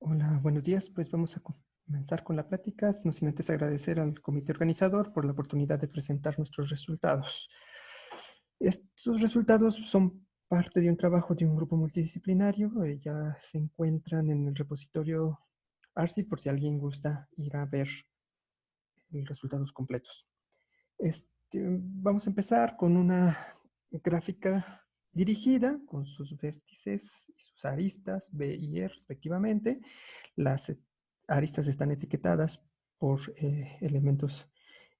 Hola, buenos días. Pues vamos a comenzar con la plática, no sin antes agradecer al comité organizador por la oportunidad de presentar nuestros resultados. Estos resultados son parte de un trabajo de un grupo multidisciplinario. Ya se encuentran en el repositorio ARCI por si alguien gusta ir a ver los resultados completos. Vamos a empezar con una gráfica dirigida con sus vértices y sus aristas B y E respectivamente. Las aristas están etiquetadas por elementos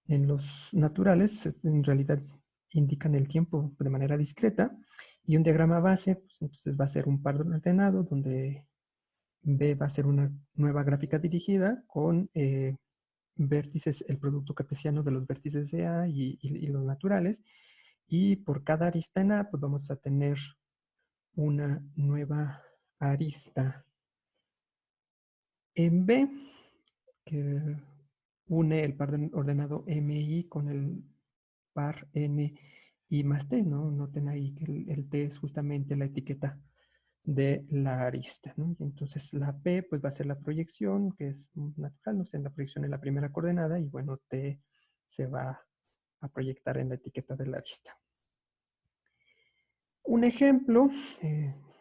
en los naturales, en realidad indican el tiempo de manera discreta, y un diagrama base, pues entonces va a ser un par ordenado donde B va a ser una nueva gráfica dirigida con vértices, el producto cartesiano de los vértices de A y los naturales, y por cada arista en A, pues vamos a tener una nueva arista en B, que une el par ordenado MI con el par NI más T, ¿no? Noten ahí que el T es justamente la etiqueta de la arista, ¿no? Y entonces la P pues va a ser la proyección, que es natural, ¿no? O sea, la proyección en la primera coordenada y bueno, T se va a proyectar en la etiqueta de la arista. Un ejemplo,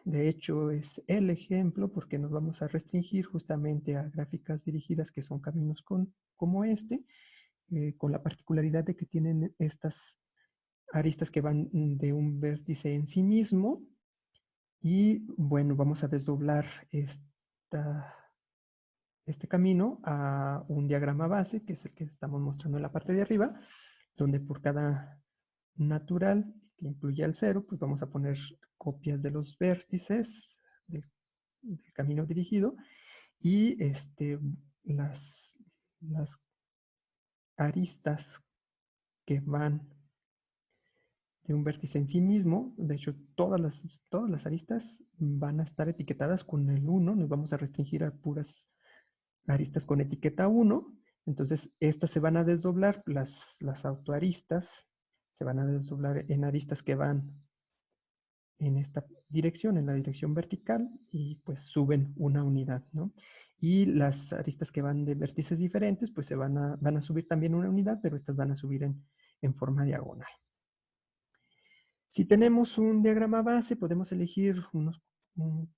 de hecho es el ejemplo porque nos vamos a restringir justamente a gráficas dirigidas que son caminos como este, con la particularidad de que tienen estas aristas que van de un vértice en sí mismo. Y bueno, vamos a desdoblar este camino a un diagrama base, que es el que estamos mostrando en la parte de arriba, donde por cada natural que incluye al cero, pues vamos a poner copias de los vértices del camino dirigido y las aristas que van de un vértice en sí mismo. De hecho, todas las aristas van a estar etiquetadas con el 1. Nos vamos a restringir a puras aristas con etiqueta 1. Entonces, estas se van a desdoblar, las autoaristas se van a desdoblar en aristas que van en esta dirección, en la dirección vertical, y pues suben una unidad, ¿no? Y las aristas que van de vértices diferentes, pues van a subir también una unidad, pero estas van a subir en forma diagonal. Si tenemos un diagrama base, podemos elegir un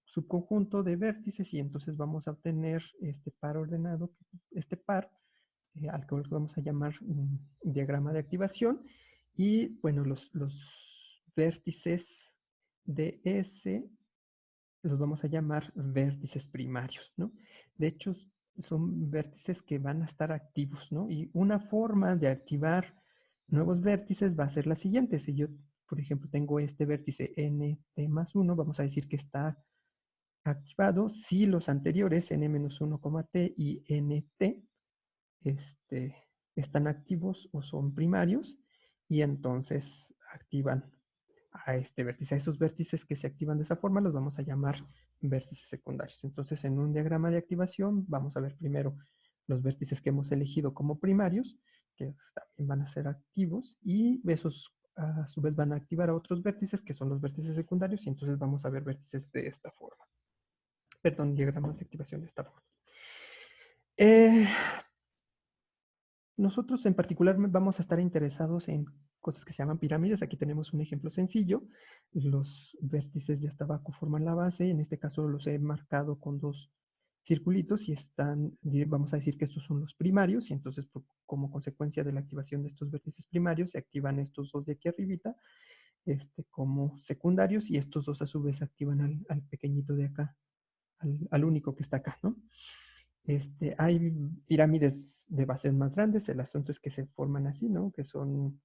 subconjunto de vértices y entonces vamos a obtener este par ordenado, este par, al que vamos a llamar un diagrama de activación. Y bueno, los vértices de S los vamos a llamar vértices primarios, ¿no? De hecho, son vértices que van a estar activos, ¿no? Y una forma de activar nuevos vértices va a ser la siguiente. Si yo, por ejemplo, tengo este vértice nt más 1, vamos a decir que está activado si los anteriores n-1, t y nt están activos o son primarios, y entonces activan a este vértice. A estos vértices que se activan de esa forma los vamos a llamar vértices secundarios. Entonces, en un diagrama de activación vamos a ver primero los vértices que hemos elegido como primarios, que también van a ser activos, y esos a su vez van a activar a otros vértices que son los vértices secundarios, y entonces vamos a ver vértices de esta forma. Perdón, diagramas de activación de esta forma. Nosotros en particular vamos a estar interesados en cosas que se llaman pirámides. Aquí tenemos un ejemplo sencillo. Los vértices de hasta abajo forman la base. En este caso los he marcado con dos circulitos y vamos a decir que estos son los primarios, y entonces como consecuencia de la activación de estos vértices primarios se activan estos dos de aquí arribita como secundarios, y estos dos a su vez activan al pequeñito de acá, al único que está acá, ¿no? Hay pirámides de bases más grandes. El asunto es que se forman así, ¿no? Que son,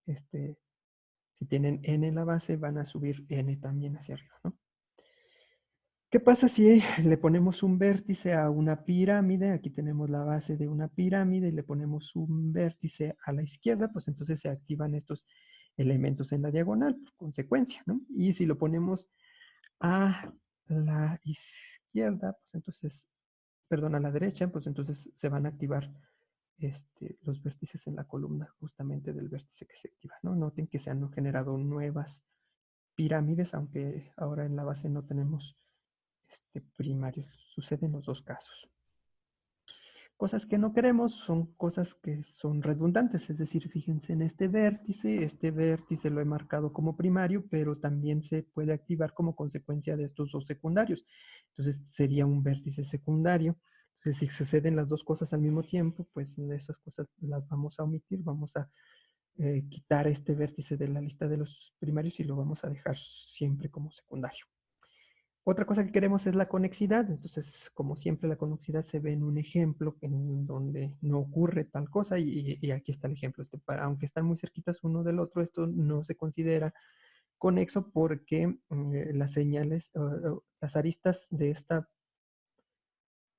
si tienen n en la base, van a subir n también hacia arriba, ¿no? ¿Qué pasa si le ponemos un vértice a una pirámide? Aquí tenemos la base de una pirámide y le ponemos un vértice a la izquierda, pues entonces se activan estos elementos en la diagonal, por consecuencia, ¿no? Y si lo ponemos a la izquierda, pues entonces, perdón, a la derecha, pues entonces se van a activar los vértices en la columna justamente del vértice que se activa, ¿no? Noten que se han generado nuevas pirámides, aunque ahora en la base no tenemos primarios. Sucede en los dos casos. Cosas que no queremos son cosas que son redundantes, es decir, fíjense en este vértice lo he marcado como primario, pero también se puede activar como consecuencia de estos dos secundarios. Entonces sería un vértice secundario. Entonces si suceden las dos cosas al mismo tiempo, pues esas cosas las vamos a omitir, vamos a quitar este vértice de la lista de los primarios y lo vamos a dejar siempre como secundario. Otra cosa que queremos es la conexidad. Entonces, como siempre, la conexidad se ve en un ejemplo en donde no ocurre tal cosa y aquí está el ejemplo. Aunque están muy cerquitas uno del otro, esto no se considera conexo porque las señales, las aristas de esta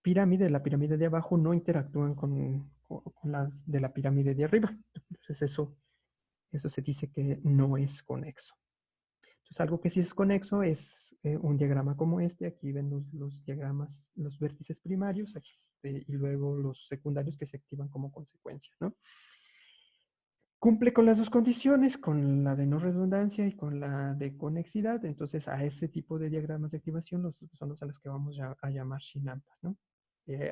pirámide, la pirámide de abajo, no interactúan con las de la pirámide de arriba. Entonces, eso se dice que no es conexo. Entonces, algo que sí es conexo es un diagrama como este. Aquí ven los diagramas, los vértices primarios aquí, y luego los secundarios que se activan como consecuencia, ¿no? Cumple con las dos condiciones, con la de no redundancia y con la de conexidad. Entonces, a ese tipo de diagramas de activación son los a los que vamos a llamar Shinampas, ¿no?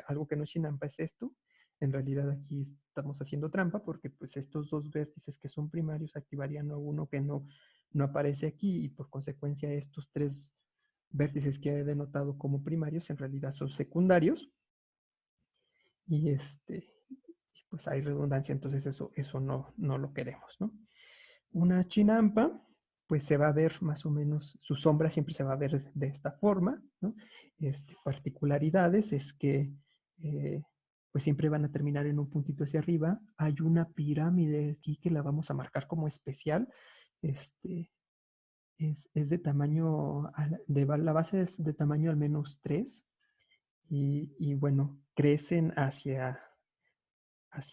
Algo que no es Shinampa es esto. En realidad aquí estamos haciendo trampa porque pues estos dos vértices que son primarios activarían a uno que no aparece aquí y por consecuencia estos tres vértices que he denotado como primarios en realidad son secundarios y pues hay redundancia, entonces eso no lo queremos, ¿no? Una chinampa, pues se va a ver más o menos, su sombra siempre se va a ver de esta forma, ¿no? Particularidades es que pues siempre van a terminar en un puntito hacia arriba. Hay una pirámide aquí que la vamos a marcar como especial. Es de tamaño, la base es de tamaño al menos 3 y bueno, crecen hacia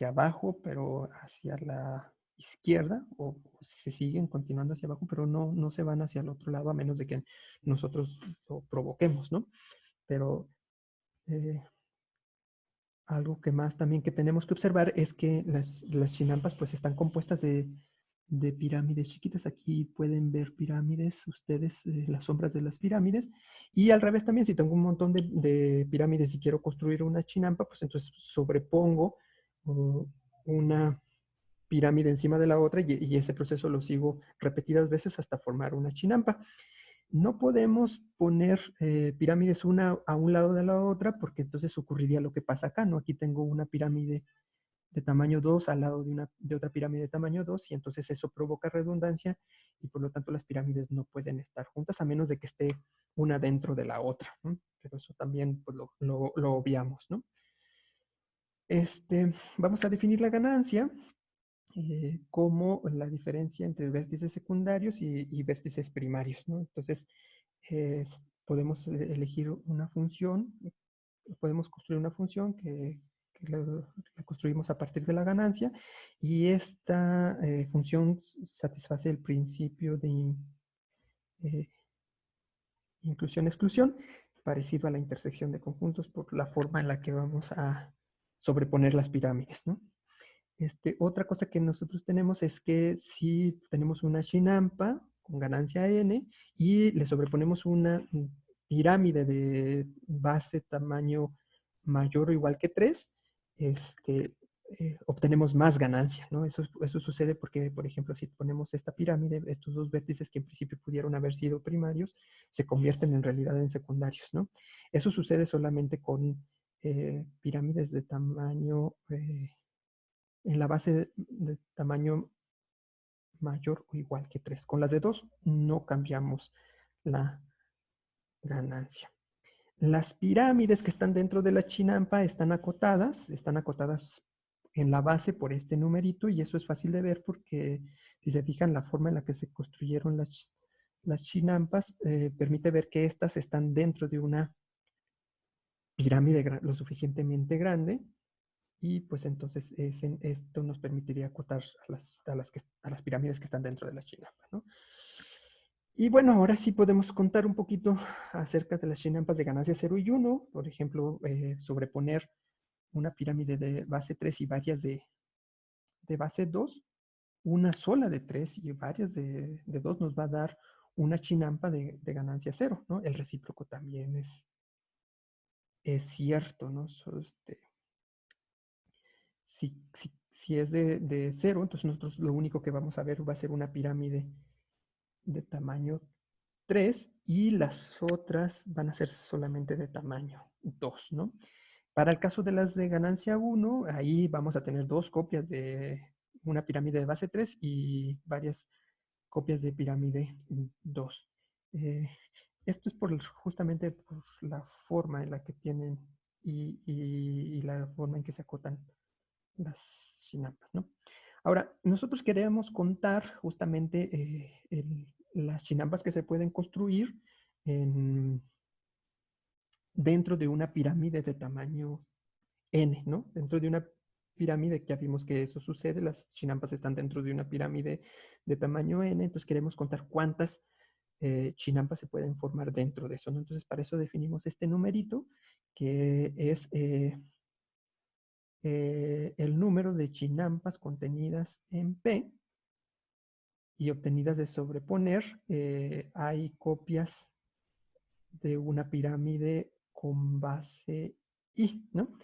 abajo, pero hacia la izquierda, o se siguen continuando hacia abajo, pero no se van hacia el otro lado a menos de que nosotros lo provoquemos, ¿no? Pero eh, algo que más también que tenemos que observar es que las chinampas pues están compuestas de pirámides chiquitas. Aquí pueden ver pirámides, ustedes, las sombras de las pirámides. Y al revés también, si tengo un montón de pirámides y quiero construir una chinampa, pues entonces sobrepongo una pirámide encima de la otra y ese proceso lo sigo repetidas veces hasta formar una chinampa. No podemos poner pirámides una a un lado de la otra porque entonces ocurriría lo que pasa acá, ¿no? Aquí tengo una pirámide de tamaño 2 al lado de otra pirámide de tamaño 2 y entonces eso provoca redundancia y por lo tanto las pirámides no pueden estar juntas a menos de que esté una dentro de la otra, ¿no? Pero eso también pues, lo obviamos, ¿no? Vamos a definir la ganancia como la diferencia entre vértices secundarios y vértices primarios, ¿no? Entonces, podemos elegir una función, podemos construir una función que la construimos a partir de la ganancia y esta función satisface el principio de eh, inclusión-exclusión, parecido a la intersección de conjuntos por la forma en la que vamos a sobreponer las pirámides, ¿no? Otra cosa que nosotros tenemos es que si tenemos una chinampa con ganancia n y le sobreponemos una pirámide de base tamaño mayor o igual que 3, obtenemos más ganancia, ¿no? Eso sucede porque, por ejemplo, si ponemos esta pirámide, estos dos vértices que en principio pudieron haber sido primarios, se convierten en realidad en secundarios, ¿no? Eso sucede solamente con pirámides de tamaño en la base de tamaño mayor o igual que 3. Con las de 2 no cambiamos la ganancia. Las pirámides que están dentro de la chinampa están acotadas en la base por este numerito y eso es fácil de ver porque si se fijan la forma en la que se construyeron las chinampas permite ver que estas están dentro de una pirámide lo suficientemente grande y pues entonces esto nos permitiría acotar a las pirámides que están dentro de la chinampa, ¿no? Y bueno, ahora sí podemos contar un poquito acerca de las chinampas de ganancia 0 y 1. Por ejemplo, sobreponer una pirámide de base 3 y varias de base 2. Una sola de 3 y varias de 2 nos va a dar una chinampa de ganancia 0, ¿no? El recíproco también es es cierto, ¿no? Si es de 0, entonces nosotros lo único que vamos a ver va a ser una pirámide de tamaño 3 y las otras van a ser solamente de tamaño 2, ¿no? Para el caso de las de ganancia 1, ahí vamos a tener dos copias de una pirámide de base 3 y varias copias de pirámide 2. Eh, Esto es justamente por la forma en la que tienen y la forma en que se acotan las chinampas, ¿no? Ahora, nosotros queríamos contar justamente las chinampas que se pueden construir en, dentro de una pirámide de tamaño N, ¿no? Dentro de una pirámide, que ya vimos que eso sucede, las chinampas están dentro de una pirámide de tamaño N, entonces queremos contar cuántas chinampas se pueden formar dentro de eso, ¿no? Entonces, para eso definimos este numerito, que es el número de chinampas contenidas en P y obtenidas de sobreponer. Hay copias de una pirámide con base I, ¿no?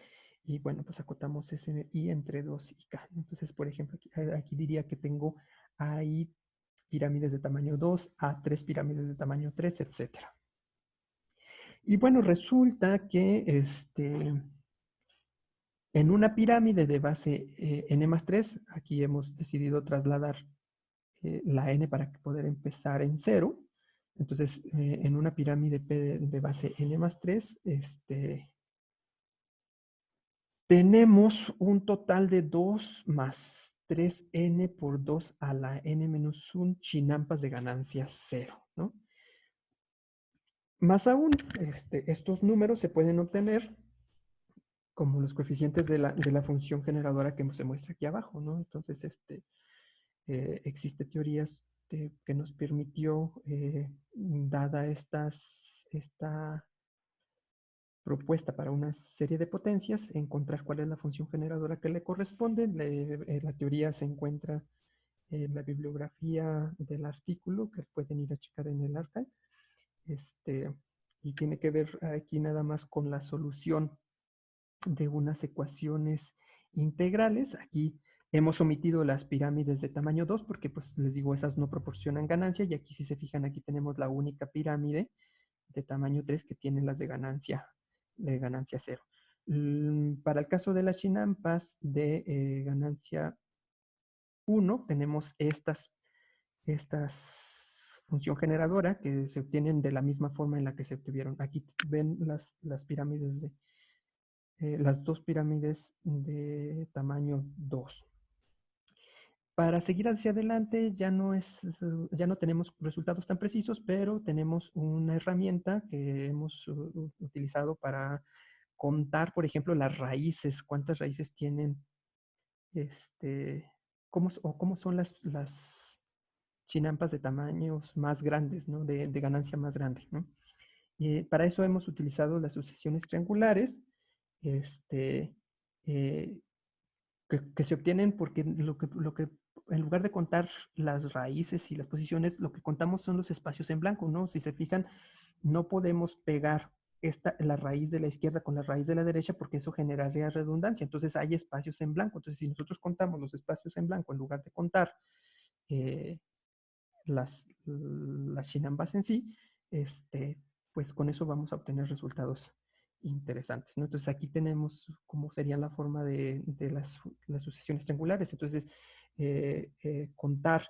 Y bueno, pues acotamos ese I entre 2 y K. Entonces, por ejemplo, aquí diría que tengo ahí pirámides de tamaño 2 a 3 pirámides de tamaño 3, etcétera. Y bueno, resulta que en una pirámide de base n más 3, aquí hemos decidido trasladar la n para poder empezar en 0. Entonces, en una pirámide P de base n más 3, tenemos un total de 2 más 3n por 2 a la n menos 1 chinampas de ganancia 0, ¿no? Más aún, estos números se pueden obtener como los coeficientes de la función generadora que se muestra aquí abajo, ¿no? Entonces, existe teorías que nos permitió, dada esta propuesta para una serie de potencias, encontrar cuál es la función generadora que le corresponde. La teoría se encuentra en la bibliografía del artículo, que pueden ir a checar en el archive. Y tiene que ver aquí nada más con la solución de unas ecuaciones integrales. Aquí hemos omitido las pirámides de tamaño 2 porque, pues, les digo, esas no proporcionan ganancia, y aquí, si se fijan, aquí tenemos la única pirámide de tamaño 3 que tiene las de ganancia 0. Para el caso de las chinampas de ganancia 1, tenemos estas función generadora que se obtienen de la misma forma en la que se obtuvieron. Aquí ven las pirámides las dos pirámides de tamaño 2. Para seguir hacia adelante ya no tenemos resultados tan precisos, pero tenemos una herramienta que hemos utilizado para contar, por ejemplo, las raíces, cuántas raíces tienen, cómo son las chinampas de tamaños más grandes, ¿no? De ganancia más grande, ¿no? Para eso hemos utilizado las sucesiones triangulares, este, eh, que se obtienen porque en lugar de contar las raíces y las posiciones, lo que contamos son los espacios en blanco, ¿no? Si se fijan, no podemos pegar la raíz de la izquierda con la raíz de la derecha porque eso generaría redundancia. Entonces hay espacios en blanco. Entonces, si nosotros contamos los espacios en blanco en lugar de contar eh, las chinambas en sí, pues con eso vamos a obtener resultados interesantes, ¿no? Entonces aquí tenemos cómo sería la forma de las sucesiones triangulares. Entonces, contar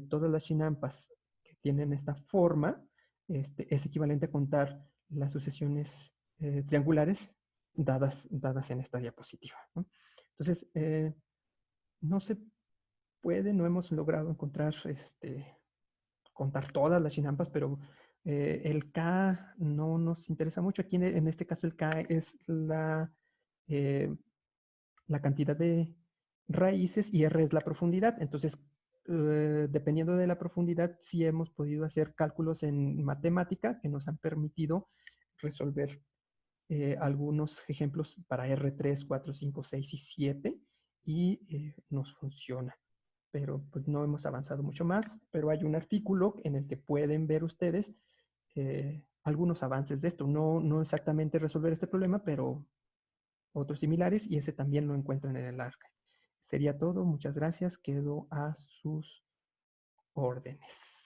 todas las chinampas que tienen esta forma es equivalente a contar las sucesiones triangulares dadas en esta diapositiva, ¿no? Entonces, no se puede, no hemos logrado encontrar contar todas las chinampas, pero el K no nos interesa mucho. Aquí en este caso el K es la cantidad de raíces y R es la profundidad. Entonces, dependiendo de la profundidad, sí hemos podido hacer cálculos en matemática que nos han permitido resolver algunos ejemplos para R3, 4, 5, 6 y 7 y nos funciona. Pero pues no hemos avanzado mucho más, pero hay un artículo en el que pueden ver ustedes algunos avances de esto. No, no exactamente resolver este problema, pero otros similares y ese también lo encuentran en el ARC. Sería todo. Muchas gracias. Quedo a sus órdenes.